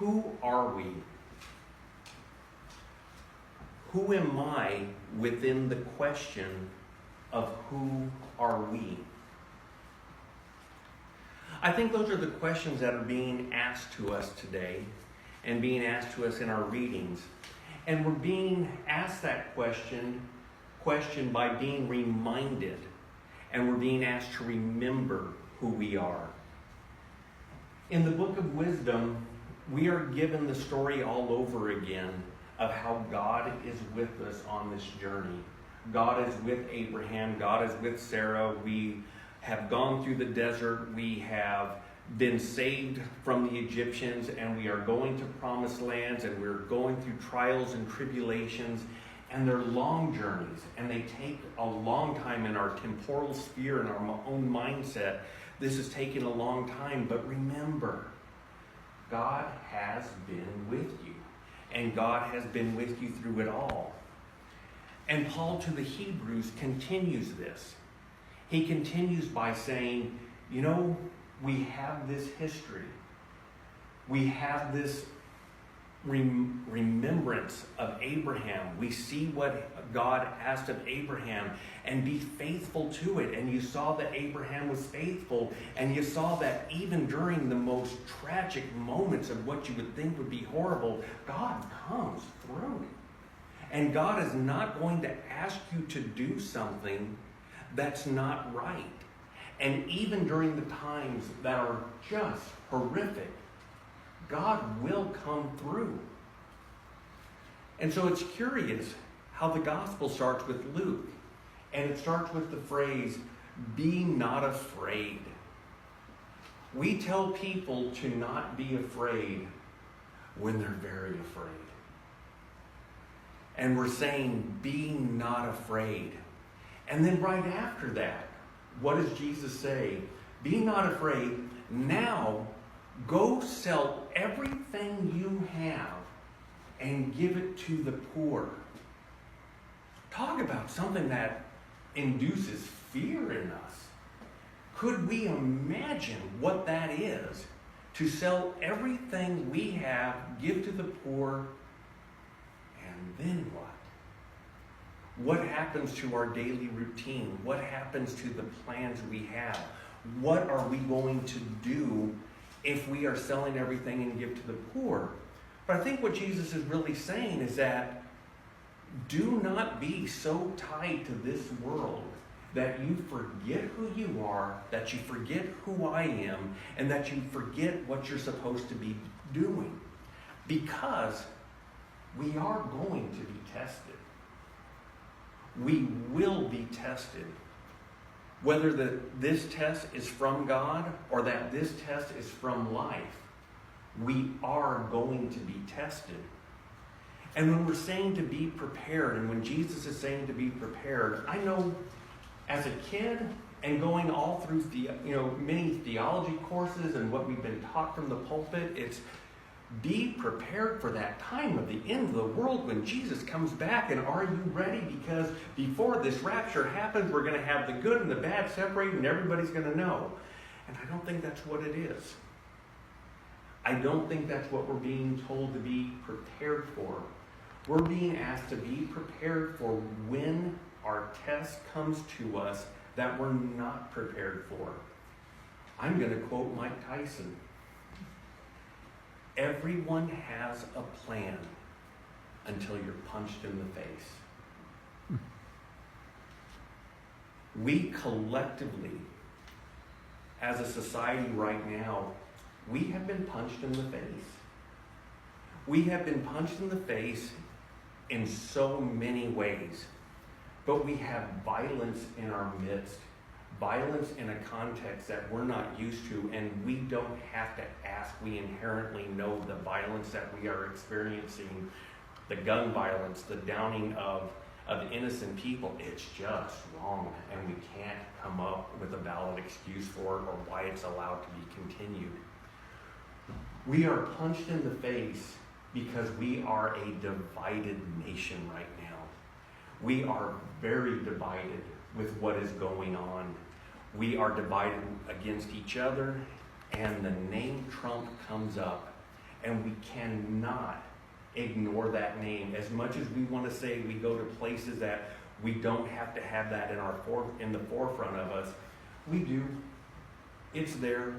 who are we? Who am I within the question of who are we? I think those are the questions that are being asked to us today and being asked to us in our readings. And we're being asked that question by being reminded, and we're being asked to remember who we are. In the book of Wisdom, we are given the story all over again of how God is with us on this journey. God is with Abraham. God is with Sarah. We have gone through the desert. We have been saved from the Egyptians, and we are going to promised lands, and we're going through trials and tribulations, and they're long journeys, and they take a long time in our temporal sphere and our own mindset. This has taken a long time, but remember, God has been with you. And God has been with you through it all. And Paul to the Hebrews continues this. He continues by saying, you know, we have this history. We have this remembrance of Abraham. We see what God asked of Abraham, and be faithful to it. And you saw that Abraham was faithful, and you saw that even during the most tragic moments of what you would think would be horrible, God comes through. And God is not going to ask you to do something that's not right. And even during the times that are just horrific, God will come through. And so it's curious how the gospel starts with Luke. And it starts with the phrase, be not afraid. We tell people to not be afraid when they're very afraid. And we're saying, be not afraid. And then right after that, what does Jesus say? Be not afraid. Now, go sell everything you have and give it to the poor. Talk about something that induces fear in us. Could we imagine what that is? To sell everything we have, give to the poor, and then what? What happens to our daily routine? What happens to the plans we have? What are we going to do if we are selling everything and give to the poor? But I think what Jesus is really saying is that do not be so tied to this world that you forget who you are, that you forget who I am, and that you forget what you're supposed to be doing. Because we are going to be tested. We will be tested. Whether this test is from God or that this test is from life, we are going to be tested. And when we're saying to be prepared, and when Jesus is saying to be prepared, I know as a kid and going all through many theology courses and what we've been taught from the pulpit, it's be prepared for that time of the end of the world when Jesus comes back. And are you ready? Because before this rapture happens, we're going to have the good and the bad separated, and everybody's going to know. And I don't think that's what it is. I don't think that's what we're being told to be prepared for. We're being asked to be prepared for when our test comes to us that we're not prepared for. I'm going to quote Mike Tyson. Everyone has a plan until you're punched in the face. We collectively, as a society right now, we have been punched in the face. We have been punched in the face in so many ways. But we have violence in our midst. Violence in a context that we're not used to, and we don't have to ask. We inherently know the violence that we are experiencing, the gun violence, the downing of innocent people. It's just wrong, and we can't come up with a valid excuse for it or why it's allowed to be continued. We are punched in the face because we are a divided nation right now. We are very divided with what is going on. We are divided against each other, and the name Trump comes up. And we cannot ignore that name. As much as we want to say we go to places that we don't have to have that in the forefront of us, we do. It's there.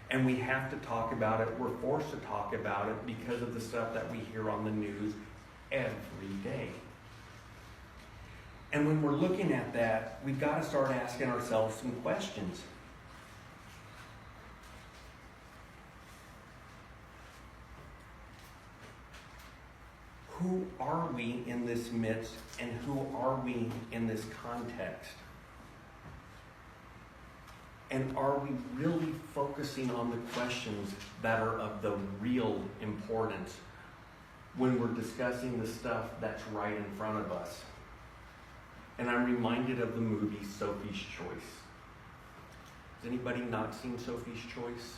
And we have to talk about it. We're forced to talk about it because of the stuff that we hear on the news every day. And when we're looking at that, we've got to start asking ourselves some questions. Who are we in this midst, and who are we in this context? And are we really focusing on the questions that are of the real importance when we're discussing the stuff that's right in front of us? And I'm reminded of the movie Sophie's Choice. Has anybody not seen Sophie's Choice?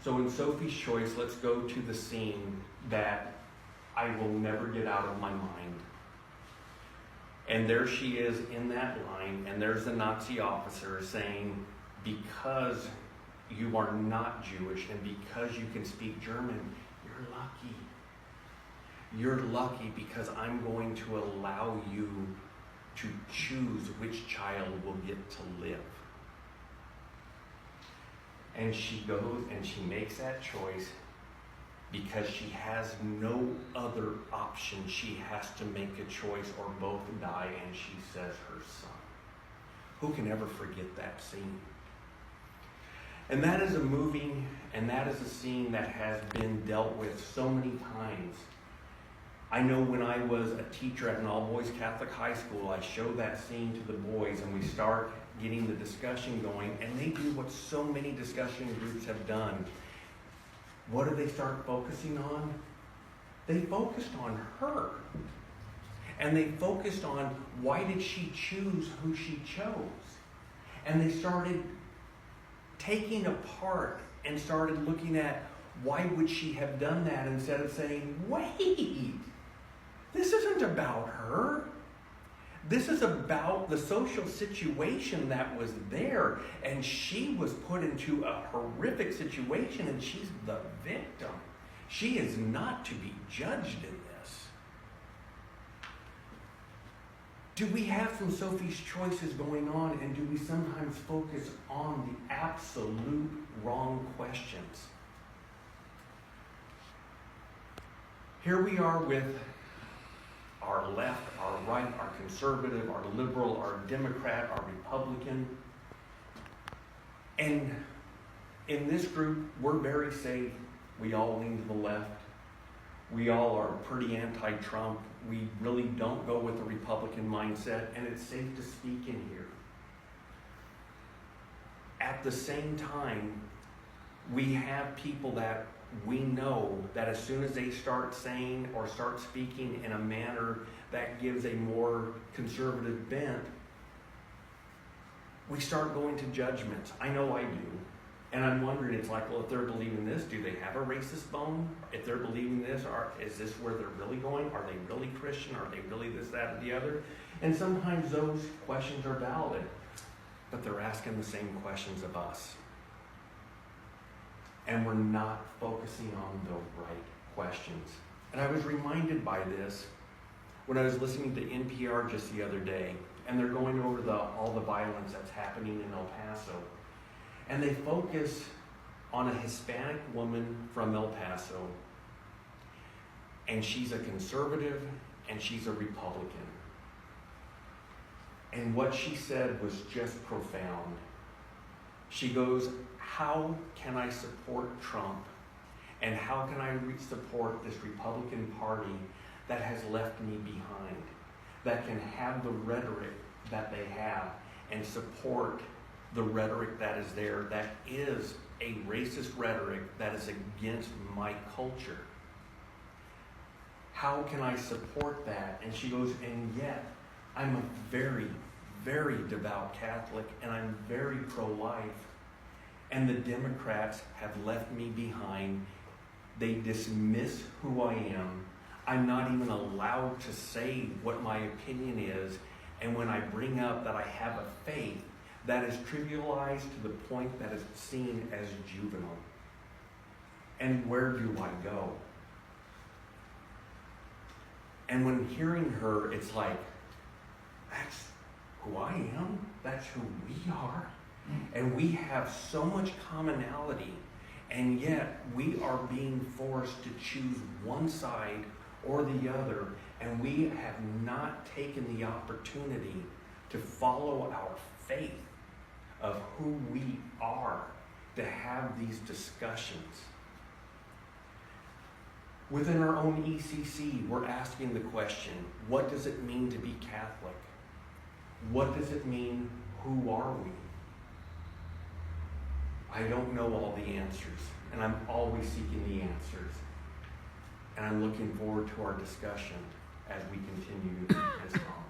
So in Sophie's Choice, let's go to the scene that I will never get out of my mind. And there she is in that line, and there's the Nazi officer saying, because you are not Jewish and because you can speak German, you're lucky. You're lucky because I'm going to allow you to choose which child will get to live. And she goes and she makes that choice because she has no other option. She has to make a choice or both die, and she says her son. Who can ever forget that scene? And that is a movie, and that is a scene that has been dealt with so many times. I know when I was a teacher at an all-boys Catholic high school, I show that scene to the boys, and we start getting the discussion going, and they do what so many discussion groups have done. What do they start focusing on? They focused on her. And they focused on why did she choose who she chose? And they started taking apart and started looking at why would she have done that instead of saying, wait, this isn't about her. This is about the social situation that was there, and she was put into a horrific situation, and she's the victim. She is not to be judged in this. Do we have some Sophie's Choices going on, and do we sometimes focus on the absolute wrong questions? Here we are with our left, our right, our conservative, our liberal, our Democrat, our Republican. And in this group, we're very safe. We all lean to the left. We all are pretty anti-Trump. We really don't go with the Republican mindset, and it's safe to speak in here. At the same time, we have people that we know that as soon as they start saying or start speaking in a manner that gives a more conservative bent, we start going to judgments. I know I do. And I'm wondering, it's like, well, if they're believing this, do they have a racist bone? If they're believing this, is this where they're really going? Are they really Christian? Are they really this, that, or the other? And sometimes those questions are valid, but they're asking the same questions of us. And we're not focusing on the right questions. And I was reminded by this when I was listening to NPR just the other day, and they're going over all the violence that's happening in El Paso. And they focus on a Hispanic woman from El Paso, and she's a conservative and she's a Republican. And what she said was just profound. She goes, how can I support Trump? And how can I support this Republican Party that has left me behind? That can have the rhetoric that they have and support the rhetoric that is there, that is a racist rhetoric that is against my culture. How can I support that? And she goes, and yet I'm a very, very devout Catholic, and I'm very pro-life. And the Democrats have left me behind. They dismiss who I am. I'm not even allowed to say what my opinion is. And when I bring up that I have a faith, that is trivialized to the point that is seen as juvenile. And where do I go? And when hearing her, it's like, that's who I am. That's who we are. And we have so much commonality. And yet we are being forced to choose one side or the other. And we have not taken the opportunity to follow our faith of who we are, to have these discussions. Within our own ECC, we're asking the question, what does it mean to be Catholic? What does it mean? Who are we? I don't know all the answers, and I'm always seeking the answers. And I'm looking forward to our discussion as we continue this conversation.